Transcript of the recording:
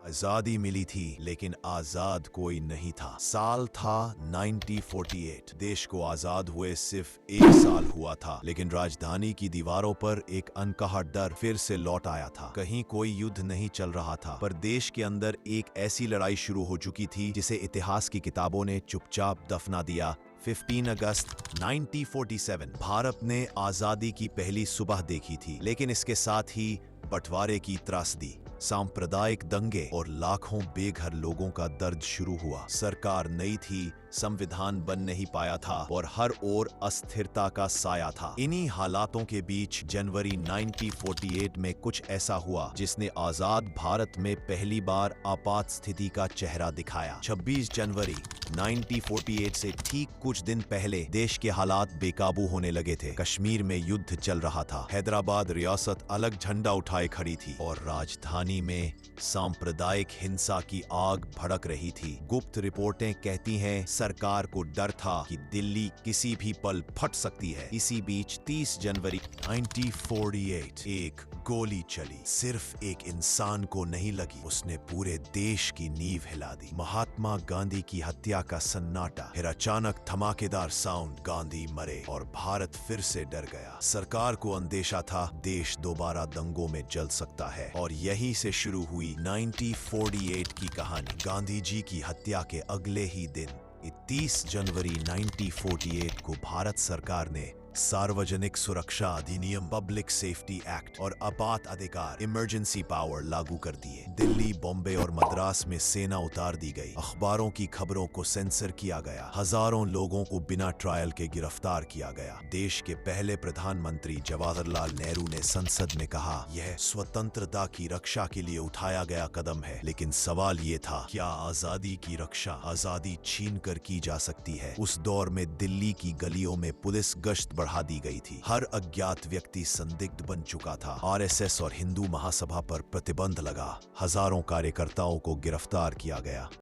आजादी मिली थी लेकिन आजाद कोई नहीं था। साल था 1948। देश को आजाद हुए सिर्फ एक साल हुआ था, लेकिन राजधानी की दीवारों पर एक अनकहा डर फिर से लौट आया था। कहीं कोई युद्ध नहीं चल रहा था, पर देश के अंदर एक ऐसी लड़ाई शुरू हो चुकी थी जिसे इतिहास की किताबों ने चुपचाप दफना दिया। 15 अगस्त 1947 भारत ने आजादी की पहली सुबह देखी थी, लेकिन इसके साथ ही बंटवारे की त्रासदी, सांप्रदायिक दंगे और लाखों बेघर लोगों का दर्द शुरू हुआ। सरकार नई थी, संविधान बन नहीं पाया था और हर ओर अस्थिरता का साया था। इन्हीं हालातों के बीच जनवरी 1948 में कुछ ऐसा हुआ जिसने आजाद भारत में पहली बार आपात स्थिति का चेहरा दिखाया। 26 जनवरी 1948 से ठीक कुछ दिन पहले देश के हालात बेकाबू होने लगे थे। कश्मीर में युद्ध चल रहा था, हैदराबाद रियासत अलग झंडा उठाए खड़ी थी और राजधानी में सांप्रदायिक हिंसा की आग भड़क रही थी। गुप्त रिपोर्टें कहती हैं सरकार को डर था कि दिल्ली किसी भी पल फट सकती है। इसी बीच 30 जनवरी 1948 एक गोली चली। सिर्फ एक इंसान को नहीं लगी, उसने पूरे देश की नींव हिला दी। महात्मा गांधी की हत्या का सन्नाटा, फिर अचानक धमाकेदार साउंड, गांधी मरे और भारत फिर से डर गया। सरकार को अंदेशा था देश दोबारा दंगों में जल सकता है और यही से शुरू हुई 1948 की कहानी। गांधी जी की हत्या के अगले ही दिन 30 जनवरी 1948 को भारत सरकार ने सार्वजनिक सुरक्षा अधिनियम, पब्लिक सेफ्टी एक्ट और आपात अधिकार, इमरजेंसी पावर लागू कर दिए। दिल्ली, बॉम्बे और मद्रास में सेना उतार दी गई। अखबारों की खबरों को सेंसर किया गया। हजारों लोगों को बिना ट्रायल के गिरफ्तार किया गया। देश के पहले प्रधानमंत्री जवाहरलाल नेहरू ने संसद में कहा, यह स्वतंत्रता की रक्षा के लिए उठाया गया कदम है, लेकिन सवाल ये था, क्या आजादी की रक्षा आजादी छीन कर की जा सकती है? उस दौर में दिल्ली की गलियों में पुलिस गश्त बढ़ा दी गई थी। हर अज्ञात व्यक्ति संदिग्ध बन चुका था। आरएसएस और हिंदू महासभा पर प्रतिबंध लगा। हजारों कार्यकर्ताओं को गिरफ्तार किया गया।